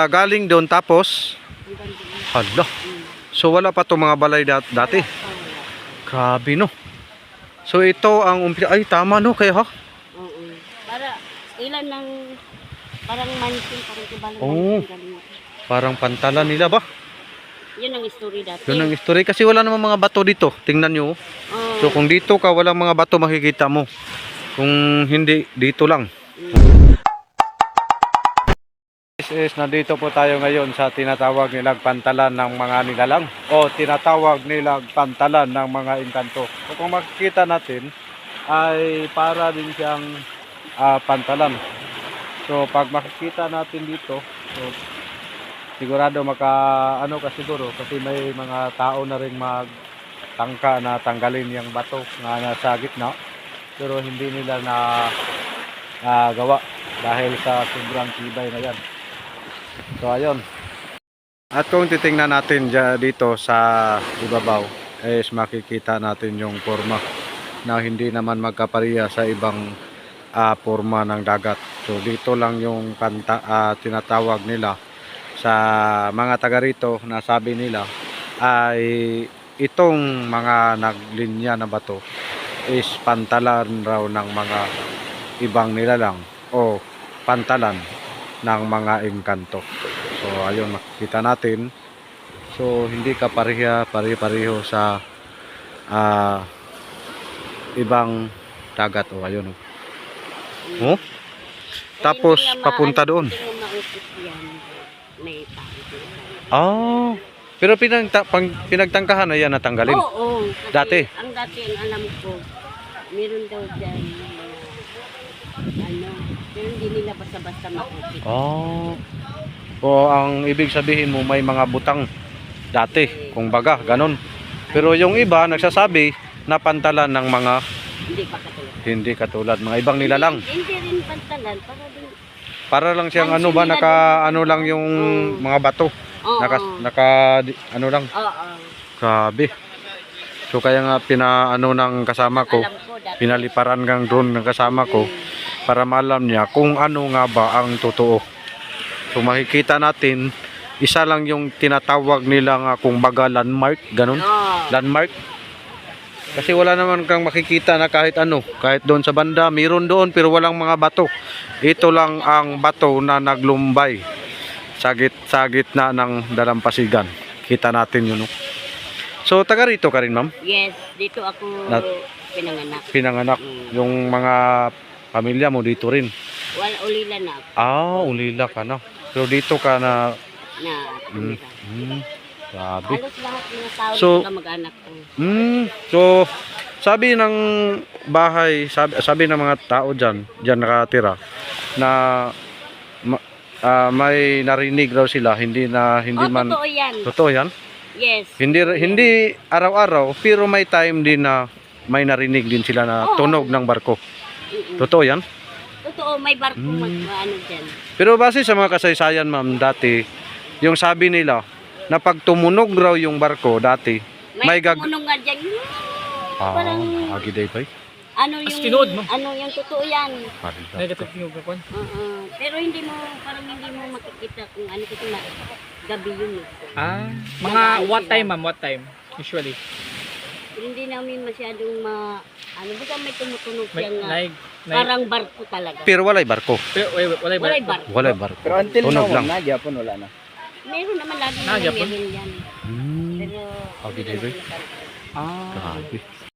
galing doon tapos Hanggang doon. hala. So wala pa to mga balay dati. Grabe no. So ito ang umpisa. Ay tama no kaya ha. Oo. Para ilan ng parang mansion, parang ibalang Oo. mansion galing. Parang pantalan nila ba? Yun ang story dati. Yun ang history kasi wala namang mga bato dito. Tingnan nyo. Oo. So kung dito ka walang mga bato makikita mo. Kung hindi dito lang. This is nandito po tayo ngayon sa tinatawag nilang pantalan ng mga nilalang o tinatawag nilang pantalan ng mga engkanto. So kung makikita natin ay para din siyang pantalan. So pag makikita natin dito, so, sigurado ano ka siguro kasi may mga tao na rin magtangka na tanggalin yung bato na nasa gitna pero hindi nila na gawa dahil sa sobrang tibay na yan. So ayun. At kung titingnan natin dito sa ibabaw is makikita natin yung forma na hindi naman magkapareha sa ibang forma ng dagat. So dito lang yung tinatawag nila sa mga taga rito na sabi nila ay itong mga naglinya na bato is pantalan raw ng mga ibang nilalang o pantalan ng mga engkanto. So ayun makikita natin. So hindi ka pare-pareho sa ibang dagat o ayun. Oh. Tapos papunta doon. Oh. Pero pinagtangkahan na yan natanggalin. Oo. Dati. Ang dati ang alam ko, meron daw dyan pero hindi nila basta-basta makikita. Oh. O ang ibig sabihin mo may mga butang dati, kung baga, ganun. Pero yung iba nagsasabi na pantalan ng mga hindi katulad mga ibang nilalang. Hindi rin pantalan para lang siyang ano ba lang yung mga bato. Ano lang. Oo. Grabe. So kaya nga ng kasama ko, pinaliparan ng drone ng kasama ko para malam niya kung ano nga ba ang totoo. So makikita natin, isa lang yung tinatawag nila nga kung baga landmark, ganun. Landmark. Kasi wala naman kang makikita na kahit doon sa banda, mayroon doon pero walang mga bato. Ito lang ang bato na naglumbay sa gitna ng dalampasigan. Kita natin yun. No? So taga rito ka rin, ma'am? Yes, dito ako pinanganak. Pinanganak. Yung mga pamilya mo dito rin? Ulila na. Ulila ka na. Pero dito ka na... Grabe. Halos lahat ng tao na mag-anak ko. So, sabi ng bahay, sabi ng mga tao dyan nakatira, na may narinig raw sila, hindi man... Totoo yan. Totoo yan? Yes. Hindi araw-araw, pero may time din na may narinig din sila na tunog ng barko. Totoo yan? Totoo, may barko dyan. Pero base sa mga kasaysayan, ma'am, dati, yung sabi nila, na pag tumunog raw yung barko dati, may tumunog nga dyan. Parang... Agiday pa yung totoo yan. Negative yung gapon. Pero hindi mo makikita kung ano ito na gabi yun. Mga what time, ma'am? What time? Usually? Hindi namin masyadong basta may tumutunog siyang parang barko talaga. Pero walay barko. Walay barko. Pero until tunog now, lang. na Japon wala na. Meron naman lagi Japon? meron yan. Pero Agiday pa. Grabe.